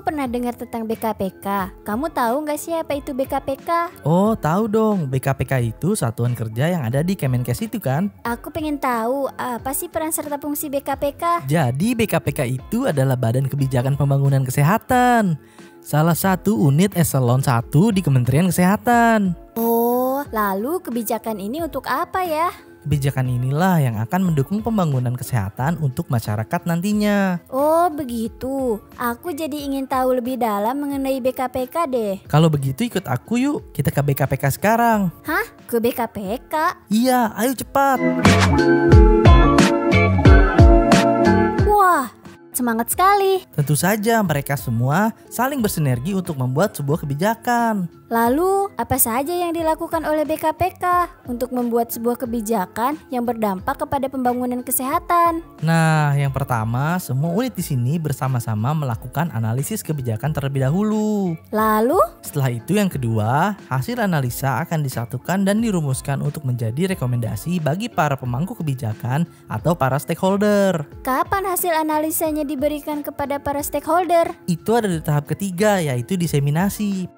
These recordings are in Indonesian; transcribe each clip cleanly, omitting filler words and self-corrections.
Aku pernah dengar tentang BKPK. Kamu tahu nggak sih apa itu BKPK? Oh, tahu dong. BKPK itu satuan kerja yang ada di Kemenkes itu kan? Aku pengen tahu apa sih peran serta fungsi BKPK? Jadi BKPK itu adalah Badan Kebijakan Pembangunan Kesehatan. Salah satu unit eselon 1 di Kementerian Kesehatan. Oh, lalu kebijakan ini untuk apa ya? Kebijakan inilah yang akan mendukung pembangunan kesehatan untuk masyarakat nantinya. Oh begitu, aku jadi ingin tahu lebih dalam mengenai BKPK deh. Kalau begitu ikut aku yuk, kita ke BKPK sekarang. Hah? Ke BKPK? Iya, ayo cepat. Wah, semangat sekali. Tentu saja mereka semua saling bersinergi untuk membuat sebuah kebijakan. Lalu, apa saja yang dilakukan oleh BKPK untuk membuat sebuah kebijakan yang berdampak kepada pembangunan kesehatan? Nah, yang pertama, semua unit di sini bersama-sama melakukan analisis kebijakan terlebih dahulu. Lalu, Setelah itu yang kedua, hasil analisa akan disatukan dan dirumuskan untuk menjadi rekomendasi bagi para pemangku kebijakan atau para stakeholder. kapan hasil analisanya diberikan kepada para stakeholder? Itu ada di tahap ketiga, yaitu diseminasi.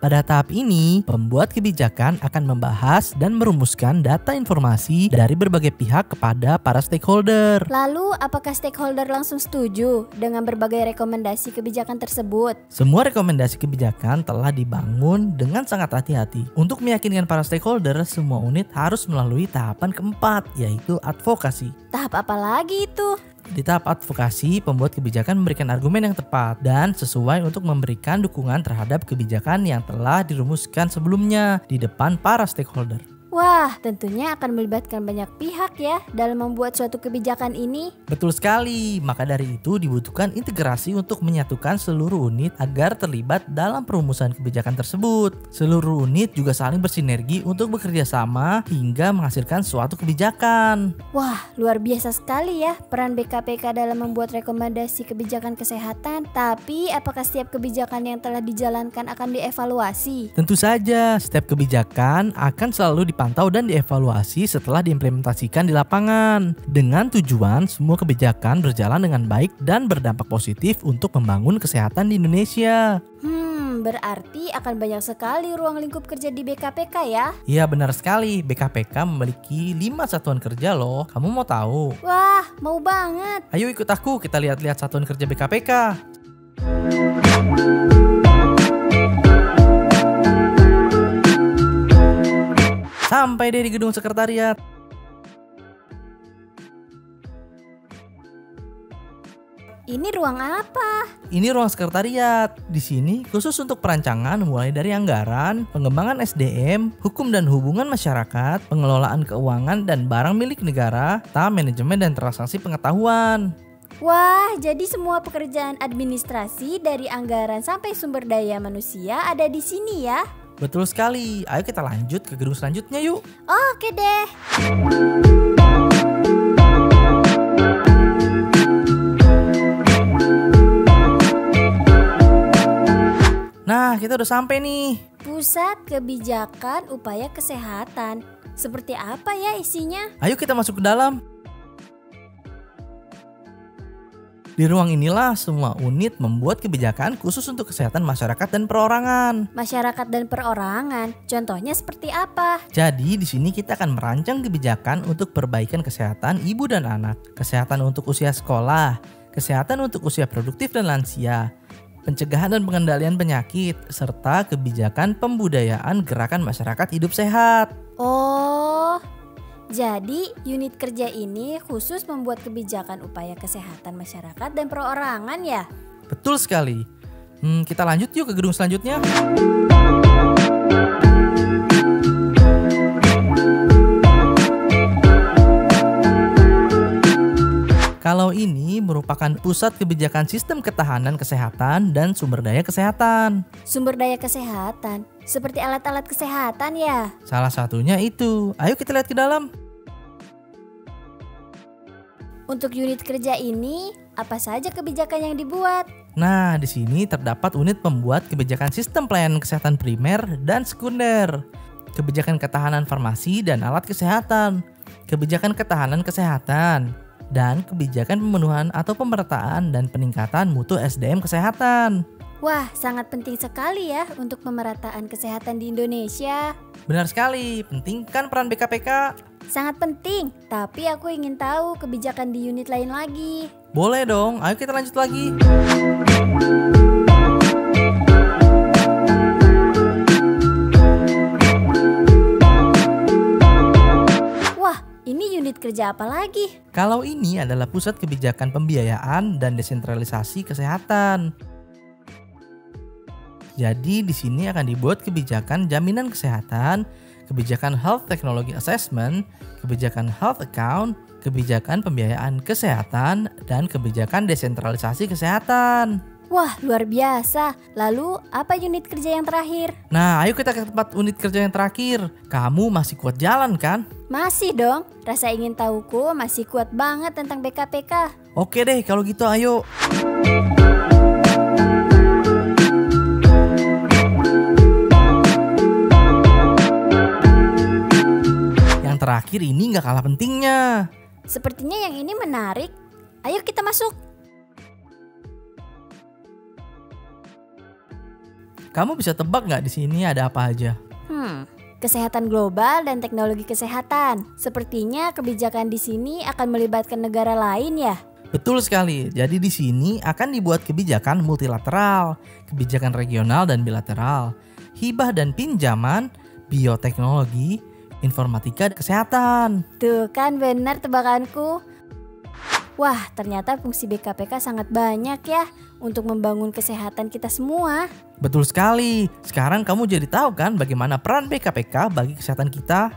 Pada tahap ini, pembuat kebijakan akan membahas dan merumuskan data informasi dari berbagai pihak kepada para stakeholder. Lalu, apakah stakeholder langsung setuju dengan berbagai rekomendasi kebijakan tersebut? Semua rekomendasi kebijakan telah dibangun dengan sangat hati-hati. Untuk meyakinkan para stakeholder, semua unit harus melalui tahapan keempat, yaitu advokasi. Tahap apa lagi itu? Di tahap advokasi, pembuat kebijakan memberikan argumen yang tepat dan sesuai untuk memberikan dukungan terhadap kebijakan yang telah dirumuskan sebelumnya di depan para stakeholder. Wah, tentunya akan melibatkan banyak pihak ya dalam membuat suatu kebijakan ini. Betul sekali, maka dari itu dibutuhkan integrasi untuk menyatukan seluruh unit agar terlibat dalam perumusan kebijakan tersebut. Seluruh unit juga saling bersinergi untuk bekerja sama hingga menghasilkan suatu kebijakan. Wah, luar biasa sekali ya peran BKPK dalam membuat rekomendasi kebijakan kesehatan. Tapi, apakah setiap kebijakan yang telah dijalankan akan dievaluasi? Tentu saja, setiap kebijakan akan selalu dipantau dan dievaluasi setelah diimplementasikan di lapangan. Dengan tujuan semua kebijakan berjalan dengan baik dan berdampak positif untuk membangun kesehatan di Indonesia. Berarti akan banyak sekali ruang lingkup kerja di BKPK ya? Iya benar sekali, BKPK memiliki 5 satuan kerja loh. Kamu mau tahu? Wah, mau banget. Ayo ikut aku, kita lihat-lihat satuan kerja BKPK. Sampai deh di gedung sekretariat. Ini ruang apa? Ini ruang sekretariat. Di sini khusus untuk perancangan mulai dari anggaran, pengembangan SDM, hukum dan hubungan masyarakat, pengelolaan keuangan dan barang milik negara, serta manajemen dan transaksi pengetahuan. Wah, jadi semua pekerjaan administrasi dari anggaran sampai sumber daya manusia ada di sini ya? Betul sekali. Ayo kita lanjut ke gedung selanjutnya yuk. Oke deh. Nah, kita udah sampai nih. Pusat Kebijakan Upaya Kesehatan. Seperti apa ya isinya? Ayo kita masuk ke dalam. Di ruang inilah semua unit membuat kebijakan khusus untuk kesehatan masyarakat dan perorangan. Masyarakat dan perorangan, contohnya seperti apa? Jadi di sini kita akan merancang kebijakan untuk perbaikan kesehatan ibu dan anak, kesehatan untuk usia sekolah, kesehatan untuk usia produktif dan lansia, pencegahan dan pengendalian penyakit, serta kebijakan pembudayaan gerakan masyarakat hidup sehat. Oh, jadi unit kerja ini khusus membuat kebijakan upaya kesehatan masyarakat dan perorangan ya? Betul sekali. Kita lanjut yuk ke gedung selanjutnya. Kalau ini merupakan pusat kebijakan sistem ketahanan kesehatan dan sumber daya kesehatan. Sumber daya kesehatan, seperti alat-alat kesehatan ya? Salah satunya itu. Ayo kita lihat ke dalam. Untuk unit kerja ini, apa saja kebijakan yang dibuat? Nah, di sini terdapat unit pembuat kebijakan sistem pelayanan kesehatan primer dan sekunder, kebijakan ketahanan farmasi dan alat kesehatan, kebijakan ketahanan kesehatan, dan kebijakan pemenuhan atau pemerataan dan peningkatan mutu SDM kesehatan. Wah, sangat penting sekali ya untuk pemerataan kesehatan di Indonesia. Benar sekali, penting kan peran BKPK? Sangat penting, tapi aku ingin tahu kebijakan di unit lain lagi. Boleh dong, ayo kita lanjut lagi. Ini unit kerja apa lagi? Kalau ini adalah pusat kebijakan pembiayaan dan desentralisasi kesehatan. Jadi di sini akan dibuat kebijakan jaminan kesehatan, kebijakan health technology assessment, kebijakan health account, kebijakan pembiayaan kesehatan, dan kebijakan desentralisasi kesehatan. Wah, luar biasa. Lalu, apa unit kerja yang terakhir? Nah, ayo kita ke tempat unit kerja yang terakhir. Kamu masih kuat jalan kan? Masih dong. Rasa ingin tahuku masih kuat banget tentang BKPK. Oke deh, kalau gitu ayo. Yang terakhir ini nggak kalah pentingnya. Sepertinya yang ini menarik. Ayo kita masuk. Kamu bisa tebak nggak di sini ada apa aja? Kesehatan global dan teknologi kesehatan. Sepertinya kebijakan di sini akan melibatkan negara lain ya? Betul sekali. Jadi di sini akan dibuat kebijakan multilateral, kebijakan regional dan bilateral, hibah dan pinjaman, bioteknologi, informatika, kesehatan. Tuh kan benar tebakanku. Wah, ternyata fungsi BKPK sangat banyak ya untuk membangun kesehatan kita semua. Betul sekali. Sekarang kamu jadi tahu kan bagaimana peran BKPK bagi kesehatan kita?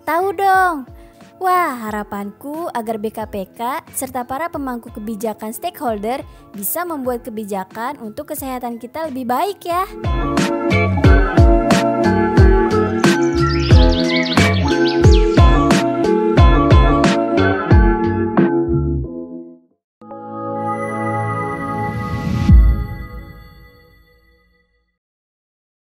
Tahu dong. Wah, harapanku agar BKPK serta para pemangku kebijakan stakeholder bisa membuat kebijakan untuk kesehatan kita lebih baik ya.